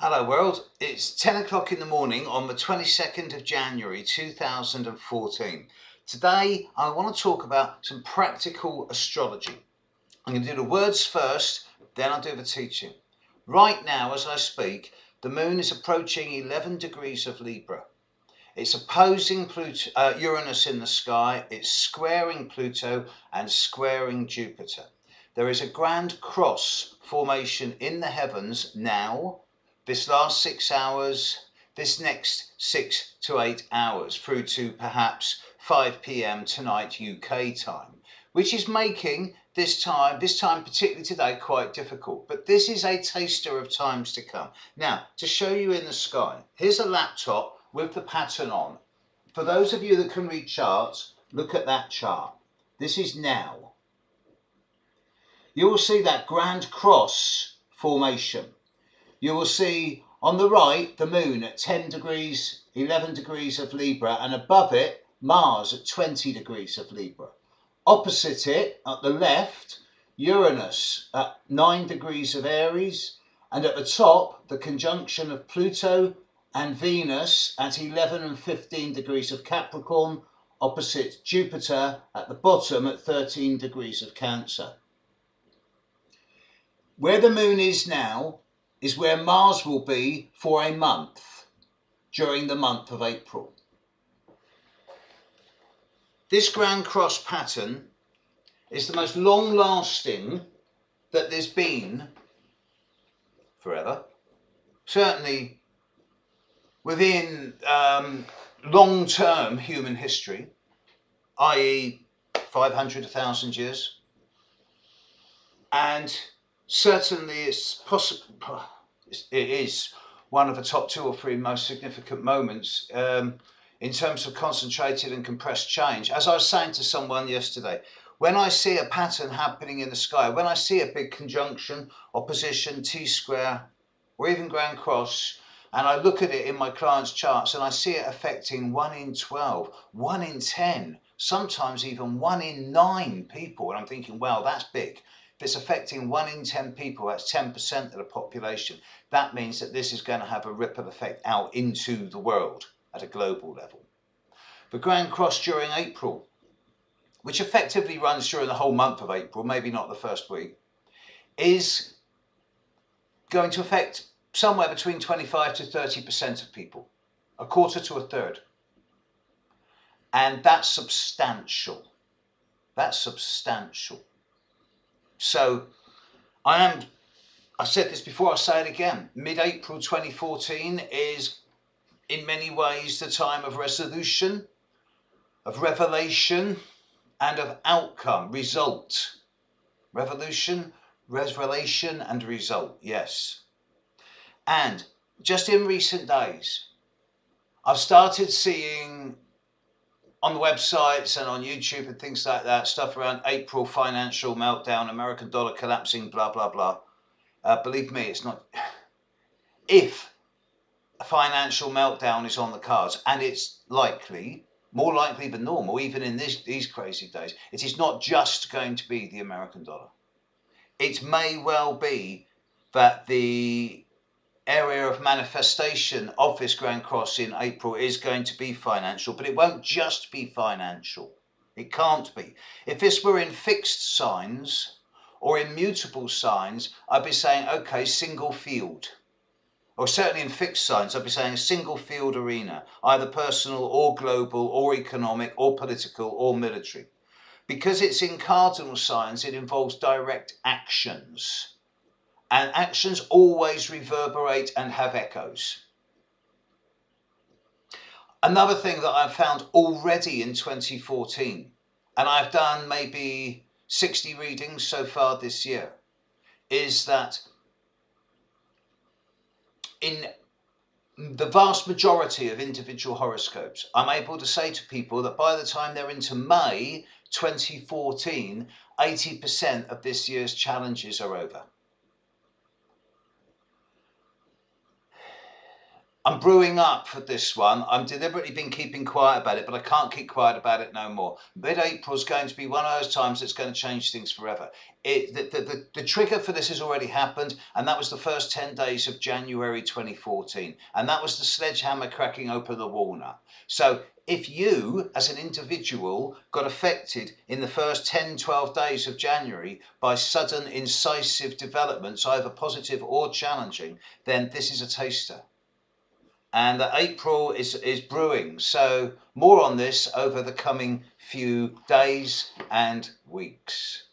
Hello world, it's 10 o'clock in the morning on the 22nd of January 2014. Today I want to talk about some practical astrology. I'm going to do the words first, then I'll do the teaching. Right now as I speak, the moon is approaching 11 degrees of Libra. It's opposing Uranus in the sky, it's squaring Pluto and squaring Jupiter. There is a grand cross formation in the heavens now, this last 6 hours, this next 6 to 8 hours, through to perhaps 5 p.m. tonight UK time, which is making this time particularly today, quite difficult. But this is a taster of times to come. Now, to show you in the sky, here's a laptop with the pattern on. For those of you that can read charts, look at that chart. This is now. You will see that grand cross formation. You will see on the right the moon at 10 degrees, 11 degrees of Libra, and above it Mars at 20 degrees of Libra. Opposite it, at the left, Uranus at 9 degrees of Aries, and at the top the conjunction of Pluto and Venus at 11 and 15 degrees of Capricorn, opposite Jupiter at the bottom at 13 degrees of Cancer. Where the moon is now is where Mars will be for a month, during the month of April. This Grand Cross pattern is the most long-lasting that there's been forever. Certainly within long-term human history, i.e. 500, 1,000 years. And certainly it's possible, it is one of the top 2 or 3 most significant moments in terms of concentrated and compressed change. As I was saying to someone yesterday, when I see a pattern happening in the sky, when I see a big conjunction, opposition, T-square, or even Grand Cross, and I look at it in my clients' charts and I see it affecting 1 in 12, 1 in 10, sometimes even 1 in 9 people, and I'm thinking, wow, that's big. If it's affecting 1 in 10 people, that's 10% of the population. That means that this is going to have a ripple effect out into the world at a global level. The Grand Cross during April, which effectively runs during the whole month of April, maybe not the first week, is going to affect somewhere between 25 to 30% of people, a quarter to a third. And that's substantial. That's substantial. So I said this before, I'll say it again. Mid-April 2014 is in many ways the time of resolution, of revelation, and of outcome, result. Revolution, revelation, and result, yes. And just in recent days, I've started seeing on the websites and on YouTube and things like that, stuff around April financial meltdown, American dollar collapsing, blah, blah, blah. Believe me, it's not. If a financial meltdown is on the cards, and it's likely, more likely than normal, even in these crazy days, it is not just going to be the American dollar. It may well be that the area of manifestation of this Grand Cross in April is going to be financial, but it won't just be financial. It can't be. If this were in fixed signs or immutable signs, I'd be saying, okay, single field. Or certainly in fixed signs, I'd be saying a single field arena, either personal or global or economic or political or military. Because it's in cardinal signs, it involves direct actions. And actions always reverberate and have echoes. Another thing that I've found already in 2014, and I've done maybe 60 readings so far this year, is that in the vast majority of individual horoscopes, I'm able to say to people that by the time they're into May 2014, 80% of this year's challenges are over. I'm brewing up for this one. I'm deliberately been keeping quiet about it, but I can't keep quiet about it no more. Mid-April is going to be one of those times that's going to change things forever. The trigger for this has already happened, and that was the first 10 days of January 2014. And that was the sledgehammer cracking open the walnut. So if you, as an individual, got affected in the first 10, 12 days of January by sudden, incisive developments, either positive or challenging, then this is a taster. And April is brewing. So more on this over the coming few days and weeks.